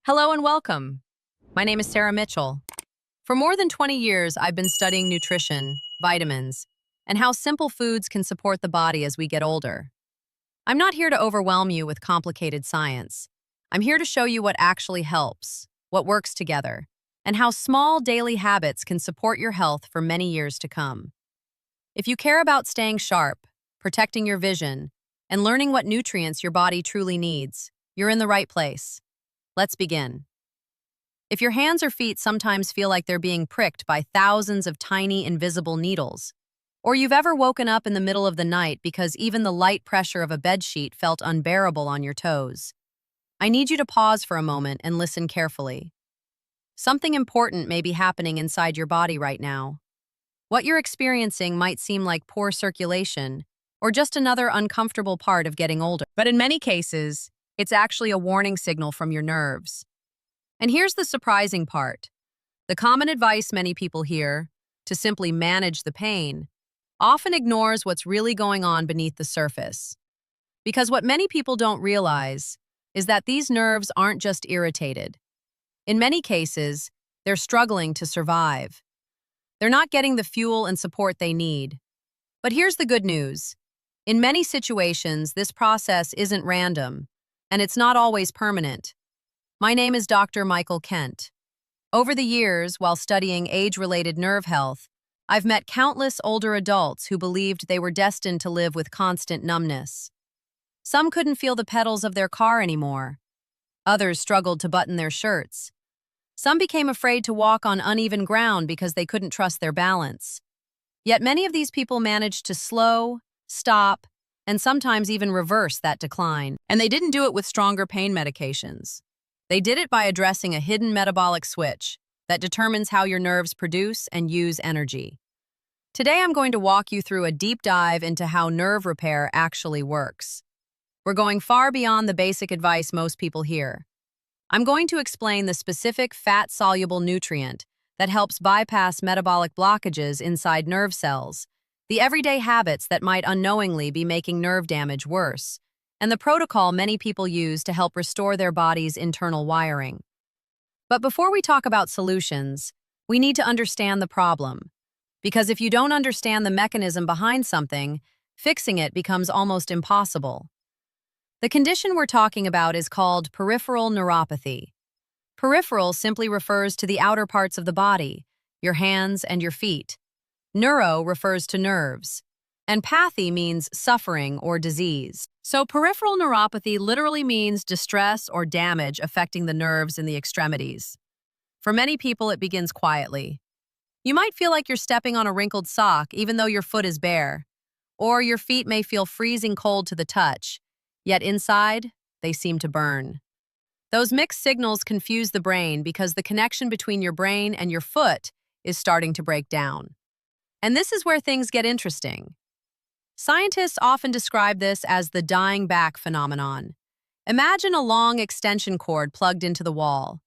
Hello and welcome. My name is Sarah Mitchell. For more than 20 years, I've been studying nutrition, vitamins, and how simple foods can support the body as we get older. I'm not here to overwhelm you with complicated science. I'm here to show you what actually helps, what works together, and how small daily habits can support your health for many years to come. If you care about staying sharp, protecting your vision, and learning what nutrients your body truly needs, you're in the right place. Let's begin. If your hands or feet sometimes feel like they're being pricked by thousands of tiny, invisible needles, or you've ever woken up in the middle of the night because even the light pressure of a bedsheet felt unbearable on your toes, I need you to pause for a moment and listen carefully. Something important may be happening inside your body right now. What you're experiencing might seem like poor circulation or just another uncomfortable part of getting older, but in many cases, it's actually a warning signal from your nerves. And here's the surprising part. The common advice many people hear, to simply manage the pain, often ignores what's really going on beneath the surface. Because what many people don't realize is that these nerves aren't just irritated. In many cases, they're struggling to survive. They're not getting the fuel and support they need. But here's the good news. In many situations, this process isn't random, and it's not always permanent. My name is Dr. Michael Kent. Over the years, while studying age-related nerve health, I've met countless older adults who believed they were destined to live with constant numbness. Some couldn't feel the pedals of their car anymore. Others struggled to button their shirts. Some became afraid to walk on uneven ground because they couldn't trust their balance. Yet many of these people managed to slow, stop, and sometimes even reverse that decline. And they didn't do it with stronger pain medications. They did it by addressing a hidden metabolic switch that determines how your nerves produce and use energy. Today, I'm going to walk you through a deep dive into how nerve repair actually works. We're going far beyond the basic advice most people hear. I'm going to explain the specific fat-soluble nutrient that helps bypass metabolic blockages inside nerve cells, the everyday habits that might unknowingly be making nerve damage worse, and the protocol many people use to help restore their body's internal wiring. But before we talk about solutions, we need to understand the problem. Because if you don't understand the mechanism behind something, fixing it becomes almost impossible. The condition we're talking about is called peripheral neuropathy. Peripheral simply refers to the outer parts of the body, your hands and your feet. Neuro refers to nerves, and pathy means suffering or disease. So peripheral neuropathy literally means distress or damage affecting the nerves in the extremities. For many people, it begins quietly. You might feel like you're stepping on a wrinkled sock even though your foot is bare, or your feet may feel freezing cold to the touch, yet inside, they seem to burn. Those mixed signals confuse the brain because the connection between your brain and your foot is starting to break down. And this is where things get interesting. Scientists often describe this as the dying back phenomenon. Imagine a long extension cord plugged into the wall.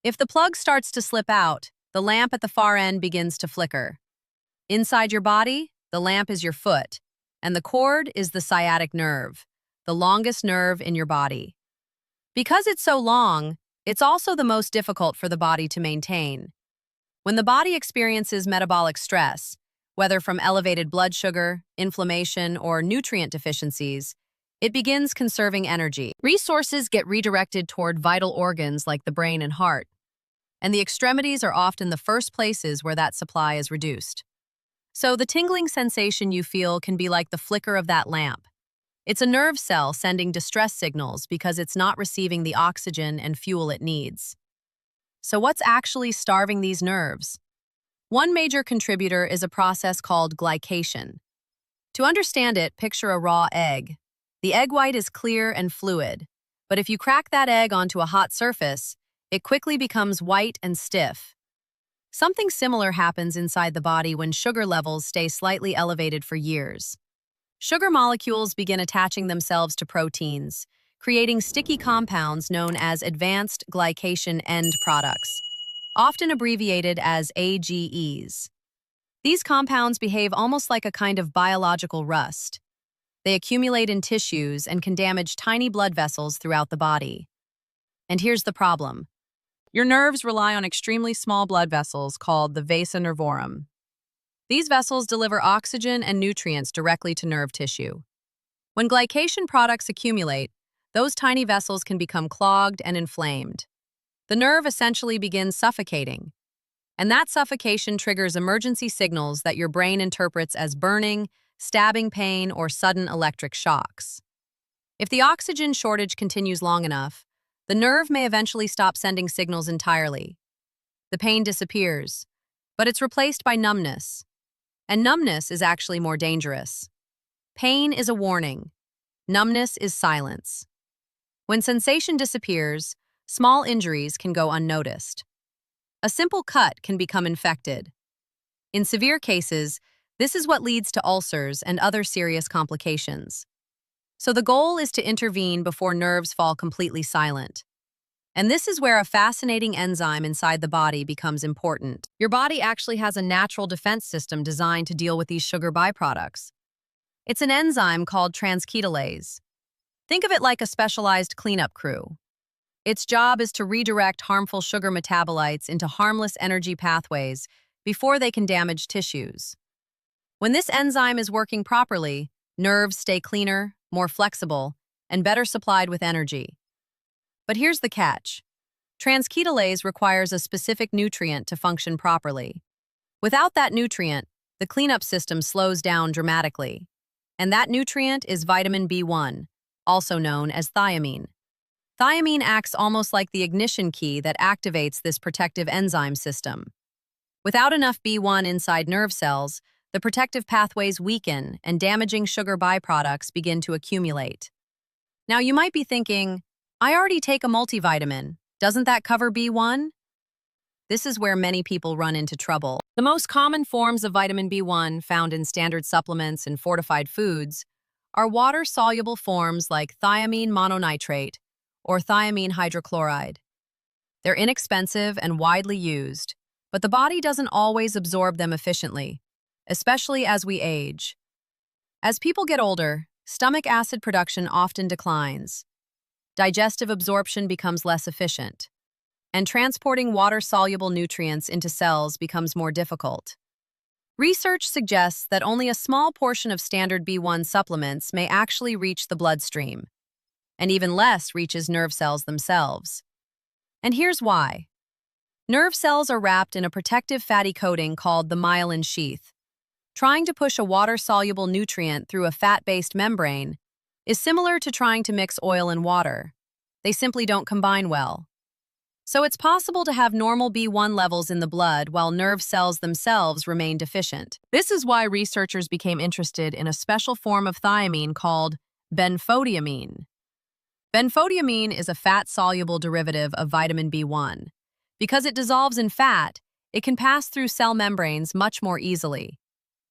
If the plug starts to slip out, the lamp at the far end begins to flicker. Inside your body, the lamp is your foot, and the cord is the sciatic nerve, the longest nerve in your body. Because it's so long, it's also the most difficult for the body to maintain. When the body experiences metabolic stress, whether from elevated blood sugar, inflammation, or nutrient deficiencies, it begins conserving energy. Resources get redirected toward vital organs like the brain and heart, and the extremities are often the first places where that supply is reduced. So the tingling sensation you feel can be like the flicker of that lamp. It's a nerve cell sending distress signals because it's not receiving the oxygen and fuel it needs. So what's actually starving these nerves? One major contributor is a process called glycation. To understand it, picture a raw egg. The egg white is clear and fluid, but if you crack that egg onto a hot surface, it quickly becomes white and stiff. Something similar happens inside the body when sugar levels stay slightly elevated for years. Sugar molecules begin attaching themselves to proteins, creating sticky compounds known as advanced glycation end products, often abbreviated as AGEs. These compounds behave almost like a kind of biological rust. They accumulate in tissues and can damage tiny blood vessels throughout the body. And here's the problem. Your nerves rely on extremely small blood vessels called the vasa nervorum. These vessels deliver oxygen and nutrients directly to nerve tissue. When glycation products accumulate, those tiny vessels can become clogged and inflamed. The nerve essentially begins suffocating, and that suffocation triggers emergency signals that your brain interprets as burning, stabbing pain, or sudden electric shocks. If the oxygen shortage continues long enough, the nerve may eventually stop sending signals entirely. The pain disappears, but it's replaced by numbness. And numbness is actually more dangerous. Pain is a warning. Numbness is silence. When sensation disappears, small injuries can go unnoticed. A simple cut can become infected. In severe cases, this is what leads to ulcers and other serious complications. So the goal is to intervene before nerves fall completely silent. And this is where a fascinating enzyme inside the body becomes important. Your body actually has a natural defense system designed to deal with these sugar byproducts. It's an enzyme called transketolase. Think of it like a specialized cleanup crew. Its job is to redirect harmful sugar metabolites into harmless energy pathways before they can damage tissues. When this enzyme is working properly, nerves stay cleaner, more flexible, and better supplied with energy. But here's the catch. Transketolase requires a specific nutrient to function properly. Without that nutrient, the cleanup system slows down dramatically. And that nutrient is vitamin B1, also known as thiamine. Thiamine acts almost like the ignition key that activates this protective enzyme system. Without enough B1 inside nerve cells, the protective pathways weaken and damaging sugar byproducts begin to accumulate. Now you might be thinking, I already take a multivitamin. Doesn't that cover B1? This is where many people run into trouble. The most common forms of vitamin B1 found in standard supplements and fortified foods are water-soluble forms like thiamine mononitrate or thiamine hydrochloride. They're inexpensive and widely used, but the body doesn't always absorb them efficiently, especially as we age. As people get older, stomach acid production often declines. Digestive absorption becomes less efficient, and transporting water-soluble nutrients into cells becomes more difficult. Research suggests that only a small portion of standard B1 supplements may actually reach the bloodstream, and even less reaches nerve cells themselves. And here's why. Nerve cells are wrapped in a protective fatty coating called the myelin sheath. Trying to push a water-soluble nutrient through a fat-based membrane is similar to trying to mix oil and water. They simply don't combine well. So it's possible to have normal B1 levels in the blood while nerve cells themselves remain deficient. This is why researchers became interested in a special form of thiamine called benfotiamine. Benfotiamine is a fat-soluble derivative of vitamin B1. Because it dissolves in fat, it can pass through cell membranes much more easily.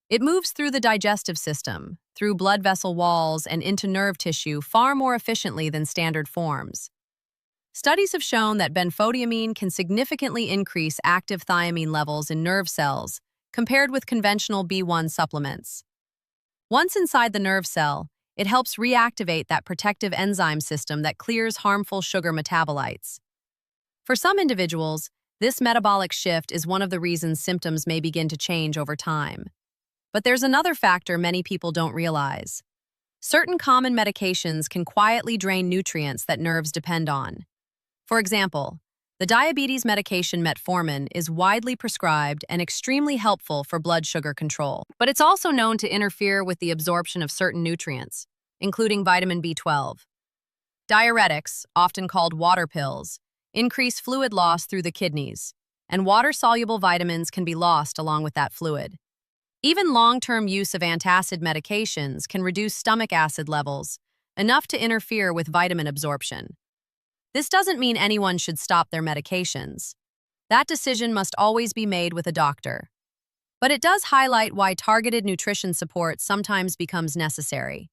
It moves through the digestive system, through blood vessel walls, and into nerve tissue far more efficiently than standard forms. Studies have shown that benfotiamine can significantly increase active thiamine levels in nerve cells compared with conventional B1 supplements. Once inside the nerve cell, it helps reactivate that protective enzyme system that clears harmful sugar metabolites. For some individuals, this metabolic shift is one of the reasons symptoms may begin to change over time. But there's another factor many people don't realize. Certain common medications can quietly drain nutrients that nerves depend on. For example, the diabetes medication metformin is widely prescribed and extremely helpful for blood sugar control. But it's also known to interfere with the absorption of certain nutrients, including vitamin B12. Diuretics, often called water pills, increase fluid loss through the kidneys, and water-soluble vitamins can be lost along with that fluid. Even long-term use of antacid medications can reduce stomach acid levels, enough to interfere with vitamin absorption. This doesn't mean anyone should stop their medications. That decision must always be made with a doctor. But it does highlight why targeted nutrition support sometimes becomes necessary.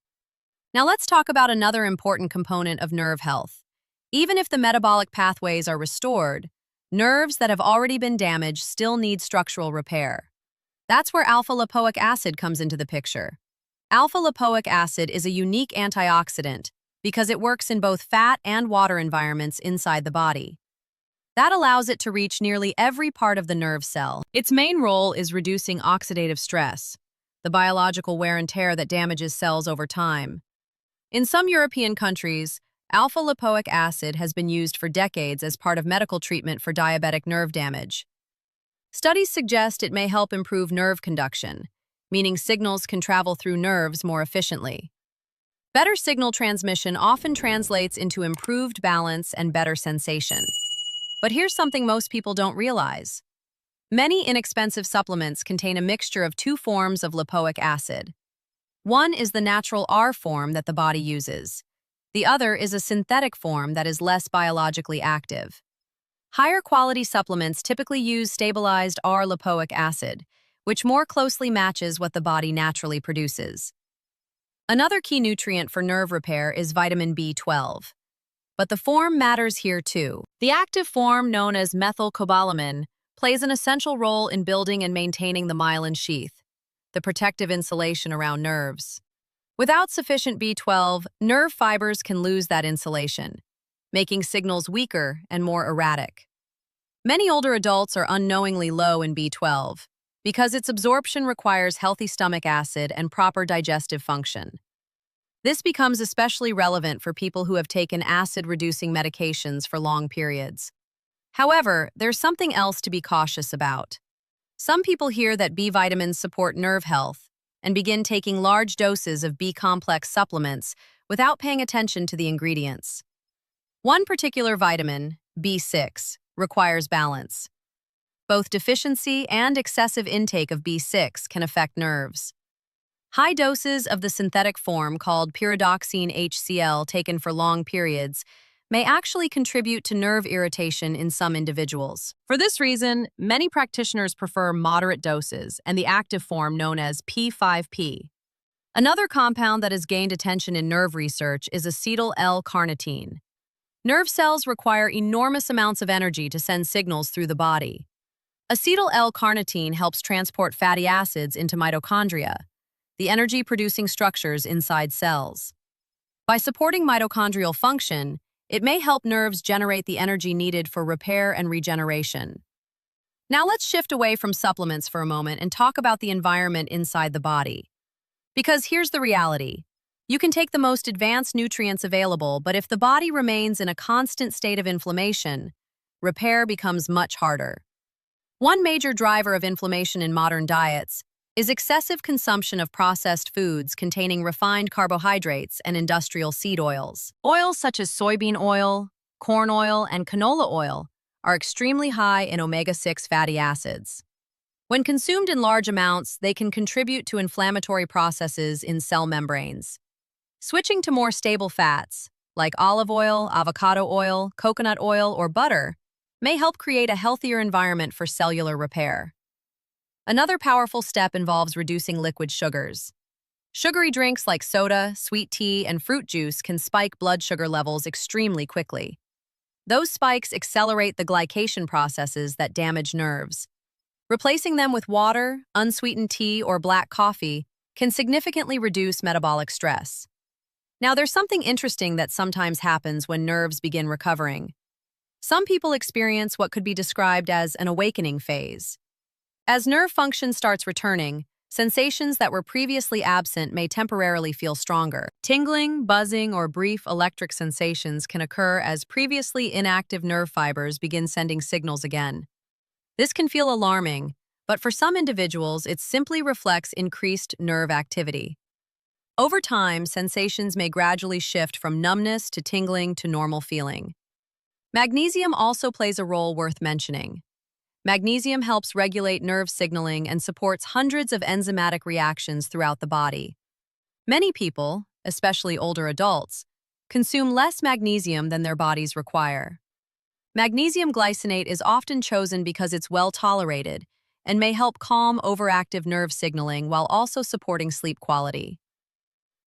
Now let's talk about another important component of nerve health. Even if the metabolic pathways are restored, nerves that have already been damaged still need structural repair. That's where alpha-lipoic acid comes into the picture. Alpha-lipoic acid is a unique antioxidant because it works in both fat and water environments inside the body. That allows it to reach nearly every part of the nerve cell. Its main role is reducing oxidative stress, the biological wear and tear that damages cells over time. In some European countries, alpha-lipoic acid has been used for decades as part of medical treatment for diabetic nerve damage. Studies suggest it may help improve nerve conduction, meaning signals can travel through nerves more efficiently. Better signal transmission often translates into improved balance and better sensation. But here's something most people don't realize. Many inexpensive supplements contain a mixture of two forms of lipoic acid. One is the natural R form that the body uses. The other is a synthetic form that is less biologically active. Higher quality supplements typically use stabilized R-lipoic acid, which more closely matches what the body naturally produces. Another key nutrient for nerve repair is vitamin B12. But the form matters here too. The active form, known as methylcobalamin, plays an essential role in building and maintaining the myelin sheath, the protective insulation around nerves. Without sufficient B12, nerve fibers can lose that insulation, making signals weaker and more erratic. Many older adults are unknowingly low in B12 because its absorption requires healthy stomach acid and proper digestive function. This becomes especially relevant for people who have taken acid-reducing medications for long periods. However, there's something else to be cautious about. Some people hear that B vitamins support nerve health and begin taking large doses of B-complex supplements without paying attention to the ingredients. One particular vitamin, B6, requires balance. Both deficiency and excessive intake of B6 can affect nerves. High doses of the synthetic form called pyridoxine HCl taken for long periods may actually contribute to nerve irritation in some individuals. For this reason, many practitioners prefer moderate doses and the active form known as P5P. Another compound that has gained attention in nerve research is acetyl L-carnitine. Nerve cells require enormous amounts of energy to send signals through the body. Acetyl L-carnitine helps transport fatty acids into mitochondria, the energy-producing structures inside cells. By supporting mitochondrial function, it may help nerves generate the energy needed for repair and regeneration. Now let's shift away from supplements for a moment and talk about the environment inside the body. Because here's the reality. You can take the most advanced nutrients available, but if the body remains in a constant state of inflammation, repair becomes much harder. One major driver of inflammation in modern diets is excessive consumption of processed foods containing refined carbohydrates and industrial seed oils. Oils such as soybean oil, corn oil, and canola oil are extremely high in omega-6 fatty acids. When consumed in large amounts, they can contribute to inflammatory processes in cell membranes. Switching to more stable fats, like olive oil, avocado oil, coconut oil, or butter, may help create a healthier environment for cellular repair. Another powerful step involves reducing liquid sugars. Sugary drinks like soda, sweet tea, and fruit juice can spike blood sugar levels extremely quickly. Those spikes accelerate the glycation processes that damage nerves. Replacing them with water, unsweetened tea, or black coffee can significantly reduce metabolic stress. Now, there's something interesting that sometimes happens when nerves begin recovering. Some people experience what could be described as an awakening phase. As nerve function starts returning, sensations that were previously absent may temporarily feel stronger. Tingling, buzzing, or brief electric sensations can occur as previously inactive nerve fibers begin sending signals again. This can feel alarming, but for some individuals, it simply reflects increased nerve activity. Over time, sensations may gradually shift from numbness to tingling to normal feeling. Magnesium also plays a role worth mentioning. Magnesium helps regulate nerve signaling and supports hundreds of enzymatic reactions throughout the body. Many people, especially older adults, consume less magnesium than their bodies require. Magnesium glycinate is often chosen because it's well tolerated and may help calm overactive nerve signaling while also supporting sleep quality.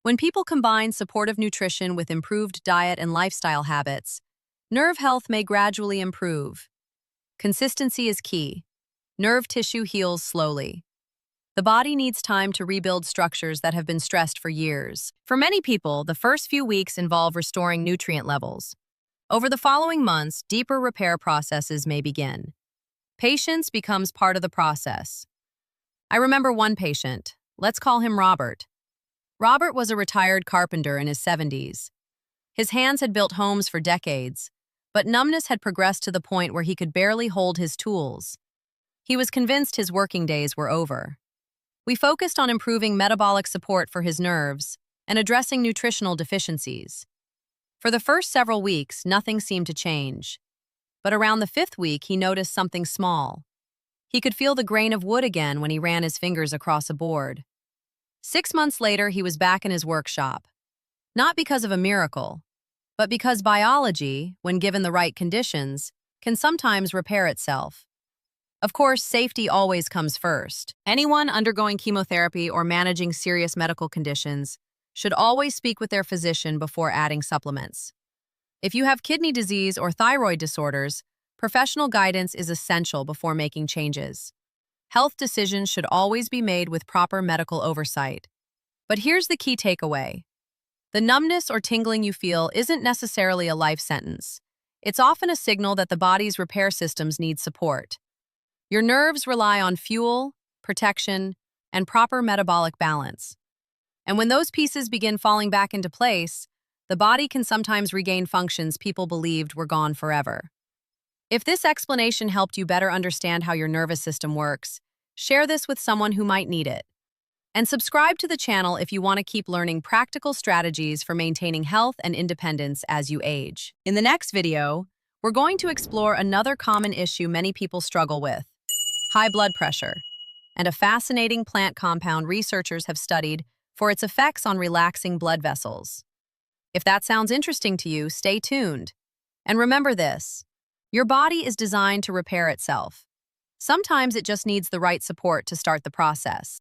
When people combine supportive nutrition with improved diet and lifestyle habits, nerve health may gradually improve. Consistency is key. Nerve tissue heals slowly. The body needs time to rebuild structures that have been stressed for years. For many people, the first few weeks involve restoring nutrient levels. Over the following months, deeper repair processes may begin. Patience becomes part of the process. I remember one patient. Let's call him Robert. Robert was a retired carpenter in his 70s. His hands had built homes for decades, but numbness had progressed to the point where he could barely hold his tools. He was convinced his working days were over. We focused on improving metabolic support for his nerves and addressing nutritional deficiencies. For the first several weeks, nothing seemed to change. But around the 5th week, he noticed something small. He could feel the grain of wood again when he ran his fingers across a board. 6 months later, he was back in his workshop. Not because of a miracle, but because biology, when given the right conditions, can sometimes repair itself. Of course, safety always comes first. Anyone undergoing chemotherapy or managing serious medical conditions should always speak with their physician before adding supplements. If you have kidney disease or thyroid disorders, professional guidance is essential before making changes. Health decisions should always be made with proper medical oversight. But here's the key takeaway. The numbness or tingling you feel isn't necessarily a life sentence. It's often a signal that the body's repair systems need support. Your nerves rely on fuel, protection, and proper metabolic balance. And when those pieces begin falling back into place, the body can sometimes regain functions people believed were gone forever. If this explanation helped you better understand how your nervous system works, share this with someone who might need it. And subscribe to the channel if you want to keep learning practical strategies for maintaining health and independence as you age. In the next video, we're going to explore another common issue many people struggle with: high blood pressure, and a fascinating plant compound researchers have studied for its effects on relaxing blood vessels. If that sounds interesting to you, stay tuned. And remember this: your body is designed to repair itself. Sometimes it just needs the right support to start the process.